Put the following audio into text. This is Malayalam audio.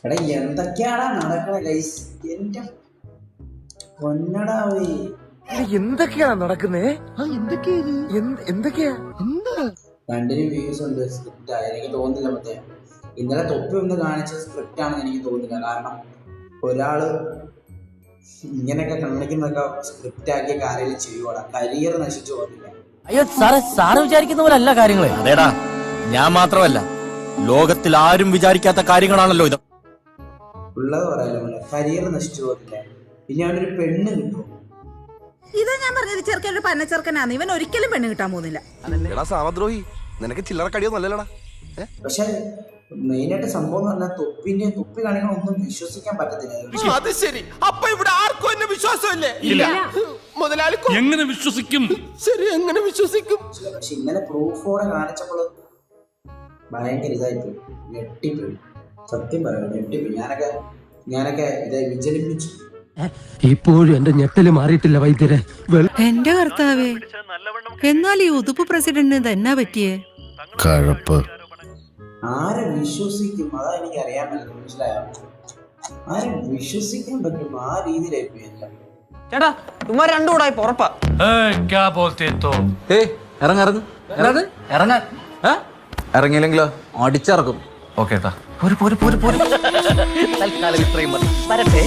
എടാ എന്തൊക്കെയാടാ നടക്കണ ഗൈസ്, എന്റെ പൊന്നടാവേ എന്തൊക്കെയാ നടക്കുന്നേ? എന്തൊക്കെയാ? രണ്ടിനും വ്യൂസ് ഉണ്ട്. സ്ക്രിപ്റ്റ് എനിക്ക് തോന്നുന്നില്ല. മറ്റേ ഇന്നലെ തൊപ്പി ഒന്ന് കാണിച്ച സ്ക്രിപ്റ്റ് ആണെന്ന് എനിക്ക് തോന്നുന്നില്ല. കാരണം ഒരാള് ഇങ്ങനെയൊക്കെ കാണിക്കുന്നൊക്കെ സ്ക്രിപ്റ്റ് ആക്കിയ കാര്യങ്ങൾ ചെയ്യുവാടാ, കരിയർ നശിച്ചു പോകുന്നില്ല. അയ്യോ സാറേ, സാറ് വിചാരിക്കുന്ന പോലെ അല്ല കാര്യങ്ങള്. അതേടാ, ഞാൻ മാത്രമല്ല, ലോകത്തിൽ ആരും വിചാരിക്കാത്ത കാര്യങ്ങളാണല്ലോ ഇത്. ഉള്ളത് പറയാലോ, കരിയർ നശിച്ചു പോകുന്നില്ല. പിന്നെ അവനൊരു പെണ്ണ് കിട്ടും. ഇതാ ഞാൻ പറഞ്ഞത്, ചെറുക്കൻ ഒരു പന്ന ചെറുക്കനാണ്. ഇവൻ ഒരിക്കലും പെണ്ണ് കിട്ടാൻ പോകുന്നില്ല. സാമദ്രോഹി, നിനക്ക് ചില്ലറ കടിയോ നല്ലല്ലടാ. പക്ഷെ മെയിനായിട്ട് സംഭവം എന്ന് പറഞ്ഞാൽ തൊപ്പി കാണിക്കാൻ ഒന്നും വിശ്വസിക്കാൻ പറ്റത്തില്ല. അത് ശരി, അപ്പൊ ഇവിടെ ആർക്കും എന്നെ വിശ്വാസമില്ലേ? ഇല്ല. മുതലാളി എങ്ങനെ വിശ്വസിക്കും? ശരി, എങ്ങനെ വിശ്വസിക്കും? പക്ഷെ ഇന്നലെ പ്രൂഫോടെ കാണിച്ചപ്പോൾ ഭയങ്കര ഇതായിപ്പോയി, ഞെട്ടിപ്പോയി. സത്യം പറയാം, ഞെട്ടിപ്പോയി. ഞാനൊക്കെ ഇതായി വിചലിപ്പിച്ചു. ഇപ്പോഴും എന്റെ ഞെട്ടല് മാറിയിട്ടില്ല വൈദ്യരെ. എന്റെ കർത്താവേ, എന്നാൽ ഈ ഉതുപ്പ് പ്രസിഡന്റിന് ഇതെന്നാ പറ്റിയേ? കഴപ്പ്. ആരെ വിശ്വസിക്കും? അതാ എനിക്ക് അറിയാൻ പറ്റുന്നത്. മനസ്സിലായോ? ആരെ വിശ്വസിക്കാൻ പറ്റും? ആ രീതിയിലായിപ്പോയി എല്ലാം. ചേട്ടാ, ഇവന്മാർ രണ്ടും കൂടെ ഉറപ്പാ. ഇറങ്ങിയില്ലെങ്കിലോ അടിച്ചിറക്കും. ഓക്കേട്ടാ, തൽക്കാലം ഇത്രയും മതി. വരട്ടെ.